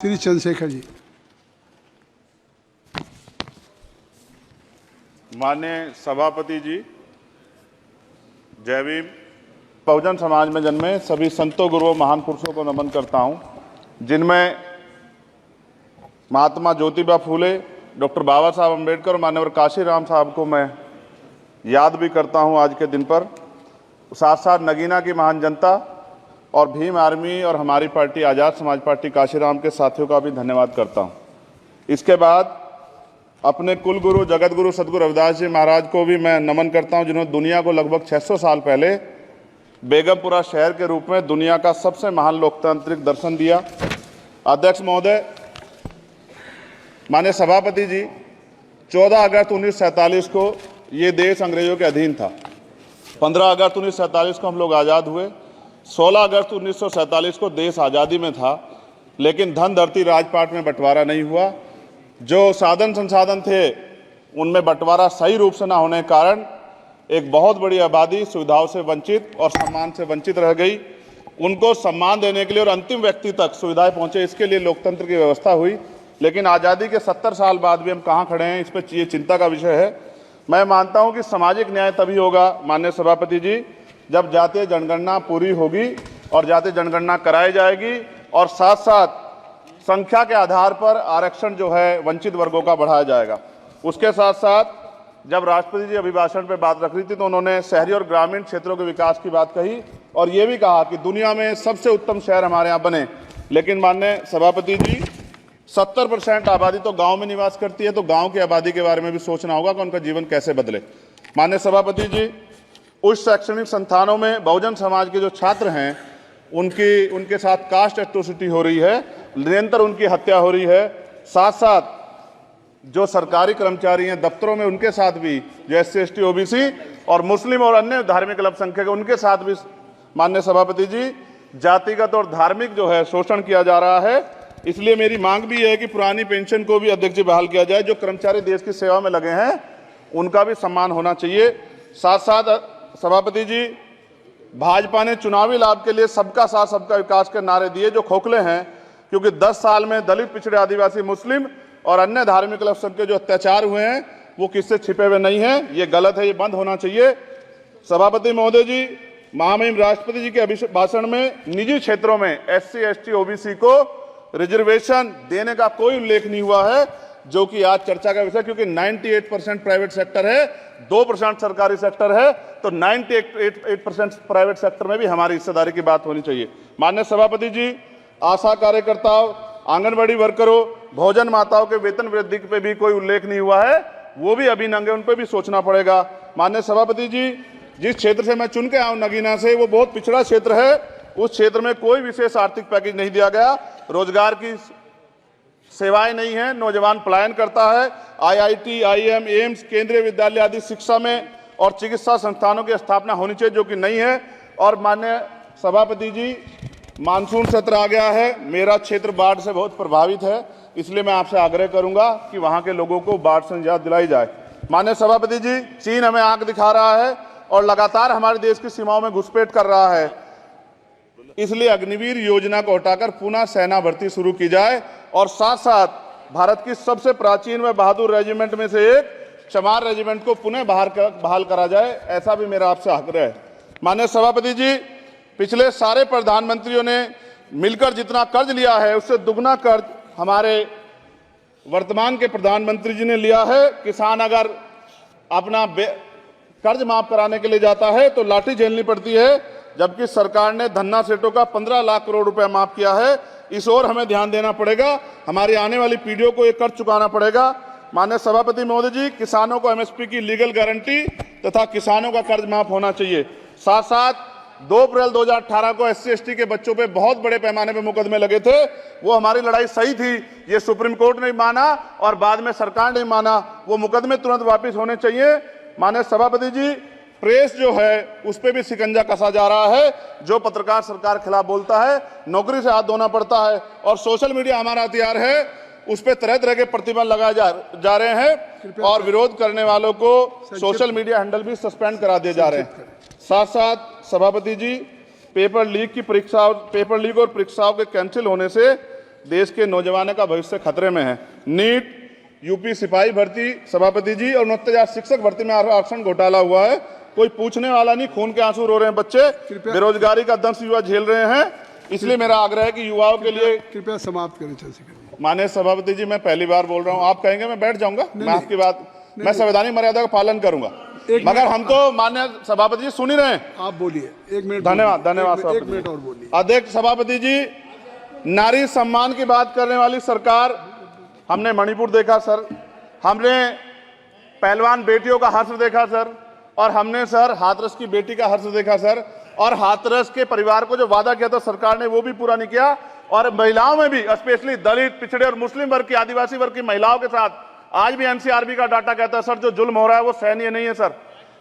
श्री चंद्रशेखर जी। माननीय सभापति जी, जय भीम। बहुजन समाज में जन्मे सभी संतों, गुरुओं, महान पुरुषों को नमन करता हूं, जिनमें महात्मा ज्योतिबा फूले, डॉक्टर बाबा साहब अम्बेडकर और मान्यवर काशीराम साहब को मैं याद भी करता हूं आज के दिन पर। साथ साथ नगीना की महान जनता और भीम आर्मी और हमारी पार्टी आज़ाद समाज पार्टी काशीराम के साथियों का भी धन्यवाद करता हूं। इसके बाद अपने कुल गुरु जगत गुरु सदगुरु रविदास जी महाराज को भी मैं नमन करता हूं, जिन्होंने दुनिया को लगभग 600 साल पहले बेगमपुरा शहर के रूप में दुनिया का सबसे महान लोकतांत्रिक दर्शन दिया। अध्यक्ष महोदय, माननीय सभापति जी, 14 अगस्त 1947 को ये देश अंग्रेजों के अधीन था। 15 अगस्त 1947 को हम लोग आज़ाद हुए। 16 अगस्त 1947 को देश आज़ादी में था, लेकिन धन धरती राजपाट में बंटवारा नहीं हुआ। जो साधन संसाधन थे उनमें बंटवारा सही रूप से न होने के कारण एक बहुत बड़ी आबादी सुविधाओं से वंचित और सम्मान से वंचित रह गई। उनको सम्मान देने के लिए और अंतिम व्यक्ति तक सुविधाएं पहुंचे, इसके लिए लोकतंत्र की व्यवस्था हुई। लेकिन आज़ादी के 70 साल बाद भी हम कहाँ खड़े हैं, इस पर ये चिंता का विषय है। मैं मानता हूं कि सामाजिक न्याय तभी होगा माननीय सभापति जी, जब जातीय जनगणना पूरी होगी और जातीय जनगणना कराई जाएगी और साथ साथ संख्या के आधार पर आरक्षण जो है वंचित वर्गों का बढ़ाया जाएगा। उसके साथ साथ जब राष्ट्रपति जी अभिभाषण पर बात रख रही थी तो उन्होंने शहरी और ग्रामीण क्षेत्रों के विकास की बात कही और ये भी कहा कि दुनिया में सबसे उत्तम शहर हमारे यहाँ बने। लेकिन माननीय सभापति जी, 70% आबादी तो गांव में निवास करती है, तो गांव की आबादी के बारे में भी सोचना होगा कि उनका जीवन कैसे बदले। माननीय सभापति जी, उच्च शैक्षणिक संस्थानों में बहुजन समाज के जो छात्र हैं उनके साथ कास्ट एट्रोसिटी हो रही है, निरंतर उनकी हत्या हो रही है। साथ साथ जो सरकारी कर्मचारी हैं दफ्तरों में, उनके साथ भी जो SC ST OBC और मुस्लिम और अन्य धार्मिक अल्पसंख्यक उनके साथ भी माननीय सभापति जी जातिगत और धार्मिक जो है शोषण किया जा रहा है। इसलिए मेरी मांग भी है कि पुरानी पेंशन को भी अध्यक्ष जी बहाल किया जाए। जो कर्मचारी देश की सेवा में लगे हैं उनका भी सम्मान होना चाहिए। साथ साथ सभापति जी, भाजपा ने चुनावी लाभ के लिए सबका साथ सबका विकास के नारे दिए जो खोखले हैं, क्योंकि 10 साल में दलित, पिछड़े, आदिवासी, मुस्लिम और अन्य धार्मिक अल्पसंख्यक जो अत्याचार हुए हैं वो किससे छिपे हुए नहीं हैं। ये गलत है, ये बंद होना चाहिए। सभापति महोदय जी, महामहिम राष्ट्रपति जी के अभिभाषण में निजी क्षेत्रों में SC ST OBC को रिजर्वेशन देने का कोई उल्लेख नहीं हुआ है, जो कि आज चर्चा का विषय, क्योंकि 98% प्राइवेट सेक्टर है, 2% सरकारी सेक्टर है, तो 98% प्राइवेट सेक्टर में भी हमारी हिस्सेदारी की बात होनी चाहिए। माननीय सभापति जी, आशा कार्यकर्ताओं, आंगनबाड़ी वर्करों, भोजन माताओं के वेतन वृद्धि पे भी कोई उल्लेख नहीं हुआ है, वो भी अभी नंगे, उन पर भी सोचना पड़ेगा। माननीय सभापति जी, जिस क्षेत्र से मैं चुन के आऊँ नगीना से, वो बहुत पिछड़ा क्षेत्र है। उस क्षेत्र में कोई विशेष आर्थिक पैकेज नहीं दिया गया, रोजगार की सेवाएं नहीं है, नौजवान पलायन करता है। IIT, IIM, एम्स, केंद्रीय विद्यालय आदि शिक्षा में और चिकित्सा संस्थानों की स्थापना होनी चाहिए, जो कि नहीं है। और माननीय सभापति जी, मानसून सत्र आ गया है, मेरा क्षेत्र बाढ़ से बहुत प्रभावित है, इसलिए मैं आपसे आग्रह करूंगा कि वहां के लोगों को बाढ़ से निजात दिलाई जाए। माननीय सभापति जी, चीन हमें आंख दिखा रहा है और लगातार हमारे देश की सीमाओं में घुसपैठ कर रहा है, इसलिए अग्निवीर योजना को हटाकर पुनः सेना भर्ती शुरू की जाए और साथ साथ भारत की सबसे प्राचीन व बहादुर रेजिमेंट में से एक चमार रेजिमेंट को पुनः बहाल करा जाए, ऐसा भी मेरा आपसे आग्रह है। माननीय सभापति जी, पिछले सारे प्रधानमंत्रियों ने मिलकर जितना कर्ज लिया है उससे दुगना कर्ज हमारे वर्तमान के प्रधानमंत्री जी ने लिया है। किसान अगर अपना कर्ज माफ कराने के लिए जाता है तो लाठी झेलनी पड़ती है, जबकि सरकार ने धन्ना सेठों का 15 लाख करोड़ रुपया माफ किया है। इस ओर हमें ध्यान देना पड़ेगा, हमारी आने वाली पीढ़ियों को ये कर्ज चुकाना पड़ेगा। माननीय सभापति महोदय जी, किसानों को MSP की लीगल गारंटी तथा किसानों का कर्ज माफ होना चाहिए। साथ साथ 2 अप्रैल 2018 को SC ST के बच्चों पे बहुत बड़े पैमाने पे मुकदमे लगे थे, वो हमारी लड़ाई सही थी, ये सुप्रीम कोर्ट ने माना और बाद में सरकार ने माना, वो मुकदमे तुरंत वापिस होने चाहिए। माननीय सभापति जी, प्रेस जो है उस पर भी शिकंजा कसा जा रहा है। जो पत्रकार सरकार के खिलाफ बोलता है नौकरी से हाथ धोना पड़ता है, और सोशल मीडिया हमारा हथियार है, उस पर तरह तरह के प्रतिबंध लगाए जा रहे हैं और विरोध करने वालों को सोशल मीडिया हैंडल भी सस्पेंड करा दिए जा रहे हैं। साथ साथ सभापति जी, पेपर लीक और परीक्षाओं के कैंसिल होने से देश के नौजवानों का भविष्य खतरे में है। नीट, यूपी सिपाही भर्ती सभापति जी और 69,000 शिक्षक भर्ती में आरक्षण घोटाला हुआ है, कोई पूछने वाला नहीं, खून के आंसू रो रहे हैं बच्चे, बेरोजगारी का दंश युवा झेल रहे हैं। इसलिए मेरा आग्रह है कि युवाओं के लिए कृपया समाप्त करें चंद्रशेखर जी। माननीय सभापति जी, मैं पहली बार बोल रहा हूं, आप कहेंगे मैं बैठ जाऊंगा, मैं आपकी बात, मैं संवैधानिक मर्यादा का पालन करूंगा, मगर हम तो माननीय सभापति जी सुन ही रहे हैं। आप बोलिए, 1 मिनट। धन्यवाद, धन्यवाद। 1 मिनट और बोलिए। अध्यक्ष सभापति जी, नारी सम्मान की बात करने वाली सरकार, हमने मणिपुर देखा सर, हमने पहलवान बेटियों का हर्ष देखा सर, और हमने सर हाथरस की बेटी का हर्ष देखा सर, और हाथरस के परिवार को जो वादा किया था सरकार ने वो भी पूरा नहीं किया। और महिलाओं में भी, स्पेशली दलित, पिछड़े और मुस्लिम वर्ग की, आदिवासी वर्ग की महिलाओं के साथ आज भी एनसीआरबी का डाटा कहता है सर, जो जुल्म हो रहा है वो सहनीय नहीं है सर।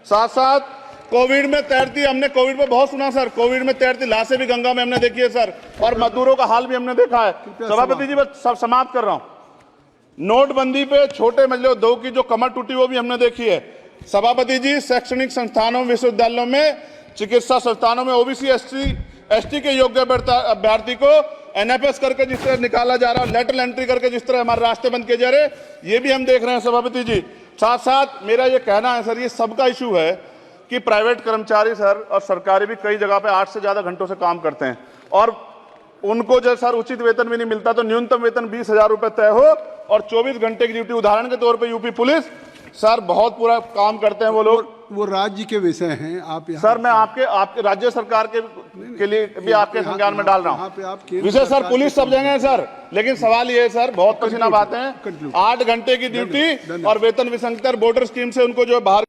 साथ साथ कोविड में तैरती, हमने कोविड में बहुत सुना सर, कोविड में तैरती लाशें भी गंगा में हमने देखी है सर, और मजदूरों का हाल भी हमने देखा है। सभापति जी, बस सब समाप्त कर रहा हूं। नोटबंदी पे छोटे मजले उद्योग की जो कमर टूटी वो भी हमने देखी है। सभापति जी, शैक्षणिक संस्थानों, विश्वविद्यालयों में, चिकित्सा संस्थानों में ओबीसी एसटी के योग्य अभ्यर्थी को एनएफएस करके जिस तरह निकाला जा रहा है, लेटरल एंट्री करके जिस तरह हमारे रास्ते बंद किए जा रहे, ये भी हम देख रहे हैं सभापति जी। साथ साथ मेरा ये कहना है सर, ये सबका इशू है कि प्राइवेट कर्मचारी सर और सरकारी भी कई जगह पे 8 से ज्यादा घंटों से काम करते हैं, और उनको जो सर उचित वेतन भी नहीं मिलता, तो न्यूनतम वेतन 20,000 रुपए तय हो और 24 घंटे की ड्यूटी। उदाहरण के तौर पे यूपी पुलिस सर बहुत पूरा काम करते हैं वो लोग। वो राज्य के विषय हैं, आप यहाँ सर मैं आपके राज्य सरकार के लिए भी आपके संज्ञान में डाल रहा हूँ। विषय सर पुलिस सब जगह है सर, लेकिन सवाल ये है सर, बहुत पसीना बातें हैं, 8 घंटे की ड्यूटी और वेतन विसंगति, बॉर्डर स्कीम से उनको जो है बाहर